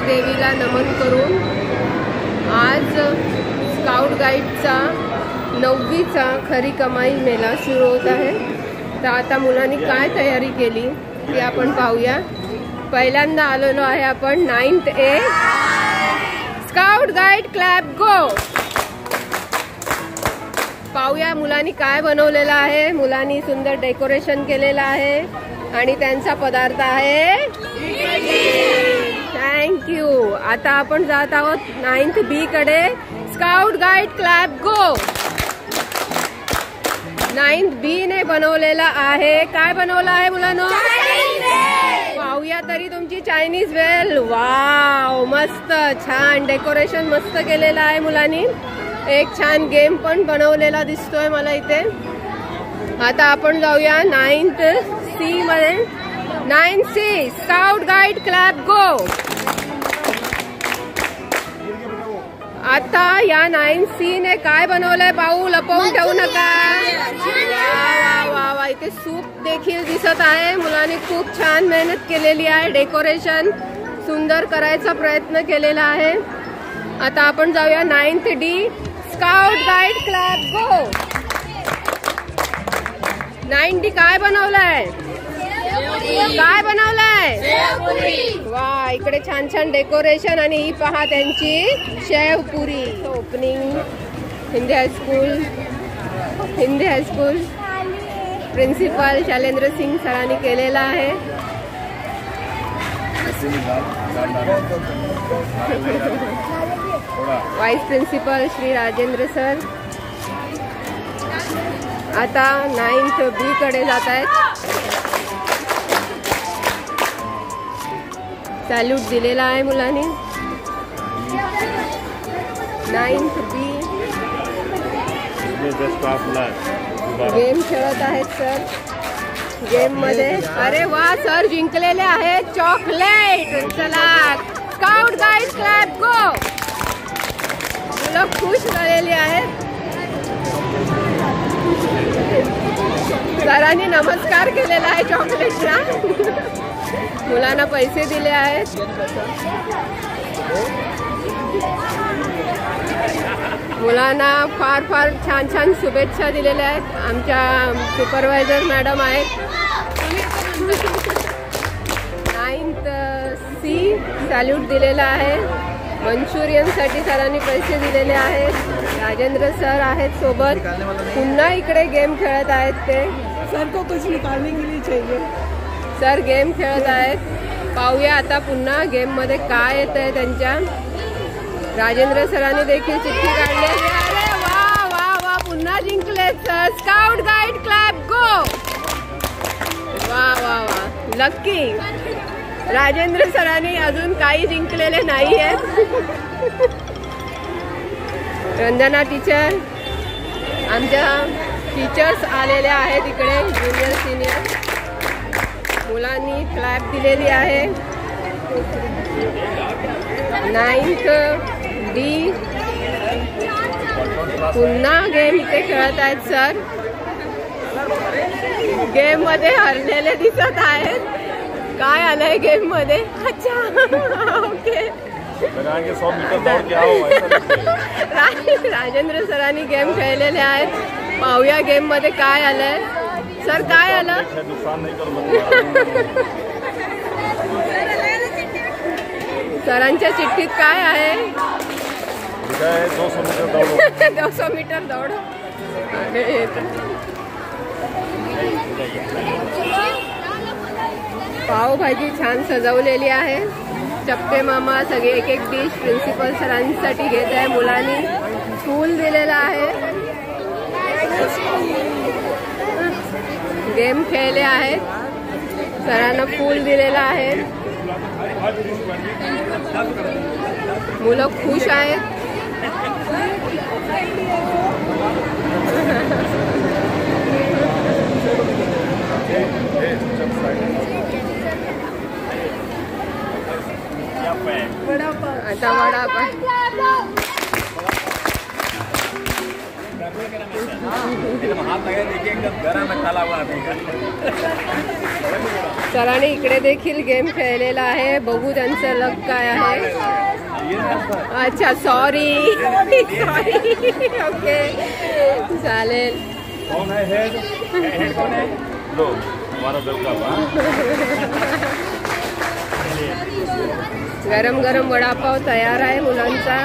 देवीला नमन करून आज स्काउट गाईडचा 9वीचा खरी कमाई मेळा सुरू होत आहे। तर आता मुलांनी काय तयारी केली ती आपण पाहूया। पहिल्यांदा आलेलो आहे आपण 9th A scout guide club go. पाहूया मुलांनी काय बनवलेलं आहे। मुलांनी सुंदर डेकोरेशन केलेलं आहे आणि त्यांचा पदार्थ आहे थँक्यू। आता आपण जात आहोत 9th B कडे scout guide club go. 9th B ने बनवलेला आहे। काय बनवलं आहे मुलांनो? पाहूया तरी तुमची चायनीज वेल। वाव मस्त छान डेकोरेशन मस्त केलेलं आहे मुलांनी। एक छान गेम पण बनवलेला दिसतोय मला इथे। आता आपण जाऊया 9th C मध्ये 9th C scout guide club go. आता या 9th C ने काय बनवलंय पाहू, लपवून ठेवू नका। वा वा वा इथे सूप देखील दिसत आहे। मुलांनी खूप छान मेहनत केलेली आहे। डेकोरेशन सुंदर करायचा प्रयत्न केलेला आहे। आता आपण जाऊया 9th D scout guide club go. 9th D काय बनवलंय? काय बनवलंय? वा इकडे छान छान डेकोरेशन आणि ही पहा त्यांची sev puri. Opening Hindi high school principal Shailendra Singh सरांनी केलेला आहे। Vice principal Shri Rajendra sir. आता 9th B कडे जात आहेत। सॅल्यूट दिलेला आहे मुलांनी। 9th B गेम खेळत आहेत सर। गेम मध्ये अरे वा सर जिंकलेले आहेत चॉकलेट। चला स्काउट गाईड क्लब गो। मुलं खुश झालेली आहेत। सरांनी नमस्कार केलेला आहे चॉकलेटला। मुलांना पैसे दिले आहेत। मुलांना फार फार छान छान शुभेच्छा दिलेल्या आहेत। आमच्या सुपरवायझर मॅडम आहेत। 9th C सॅल्यूट दिलेला आहे। मंचुरियन साठी सरांनी पैसे दिलेले आहेत। राजेंद्र सर आहेत सोबत। पुन्हा इकडे गेम खेळत आहेत ते। सर को कुछ निकालने के लिए चाहिए। सर गेम खेळत आहेत। पाहूया आता पुन्हा गेम मध्ये काय येतंय त्यांच्या। राजेंद्र सरांनी देखील चिठ्ठी काढली। अरे वा वा वा पुन्हा जिंकले sir scout guide club go. वा वा वा लकी। राजेंद्र सरांनी अजून काही जिंकलेले नाही आहेत। रंजना टीचर आमच्या टीचर्स आलेल्या आहेत इकडे ज्युनियर सिनियर। मुलांनी क्लॅप दिलेली आहे। 9th D पुन्हा गेम इथे खेळत आहेत सर। गेम मध्ये हरलेले दिसत आहेत। काय आलंय गेम मध्ये? अच्छा ओके। राजेंद्र सरांनी गेम खेळलेले आहेत। पाहूया गेम मध्ये काय आलंय। सर काय आलं? सरांच्या चिठ्ठीत काय आहे? 200 मीटर दौड़। पावभाजी छान सजवलेली आहे। चप्पे मामा सगळे एक एक डिश प्रिन्सिपल सरांसाठी घेत आहे। मुलांनी फूल दिलेला आहे। गेम खेळले आहेत। सरांना फूल दिलेला आहे। मुलं खुश आहेत। आता वडापाव सरांनी इकडे देखील गेम खेळलेला आहे. बघू त्यांचं लक काय आहे. अच्छा सॉरी ओके चालेल. गरम गरम वडापाव तयार आहे मुलांचा.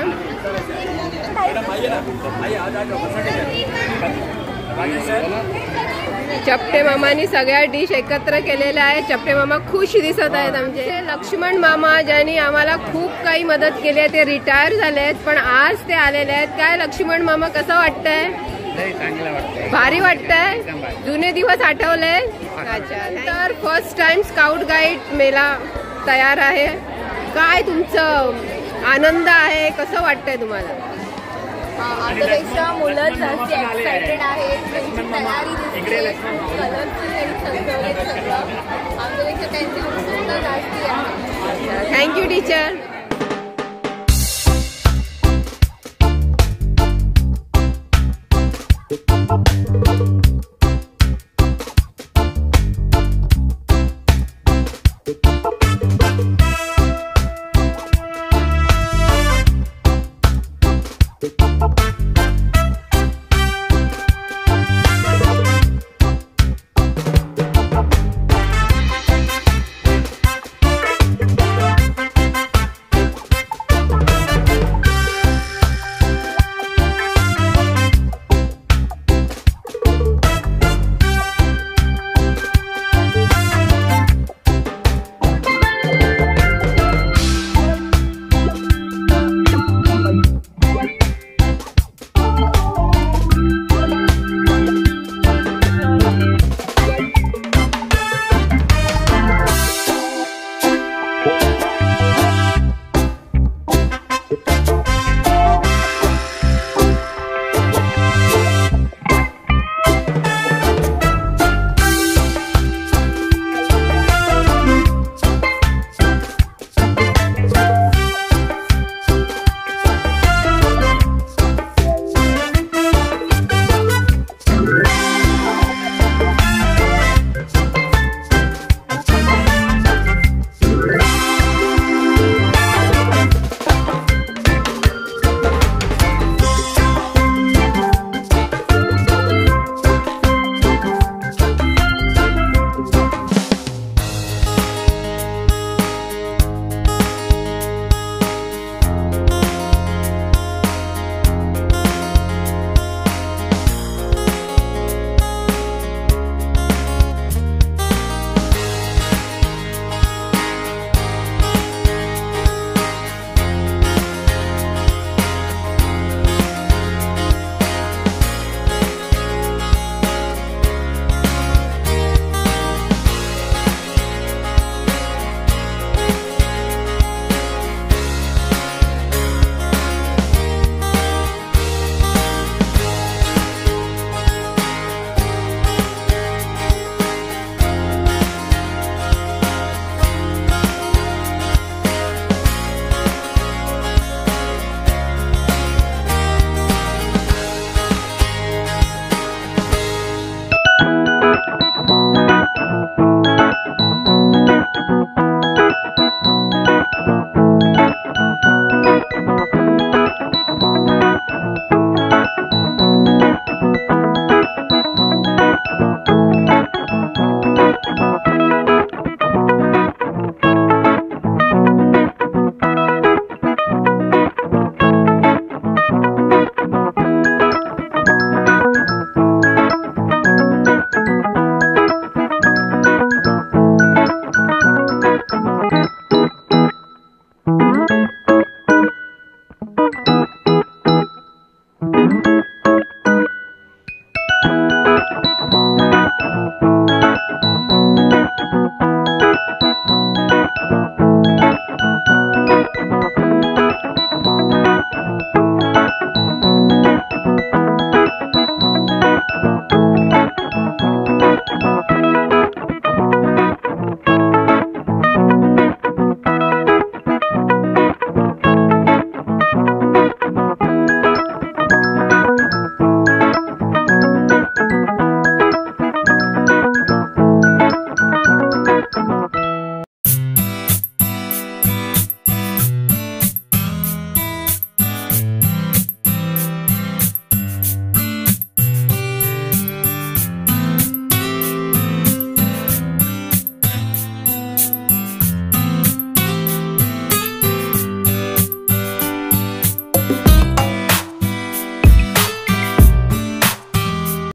चपटे मामानी सगळ्या डिश एकत्र केलेल्या आहेत. चपटे मामा खुश दिसत आहेत आमचे. लक्ष्मण मामा ज्यांनी आम्हाला खूप काही मदत केली आहे ते रिटायर झाले आहेत पण आज ते आलेले आहेत. काय लक्ष्मण मामा कसं वाटतंय? भारी वाटतंय. जुने दिवस आठवले. अच्छा तर फर्स्ट टाइम स्काउट गाईड मेला तयार आहे. काय तुमचं आनंद आहे? कसं वाटतंय तुम्हाला? आमच्यापेक्षा मुलं जास्त एक्सायटेड आहेत. त्यांची तयारी दिसते. कलरफुल सजवले सगळं. आमच्यापेक्षा त्यांची उत्सुकता जास्ती आहे. Thank you teacher.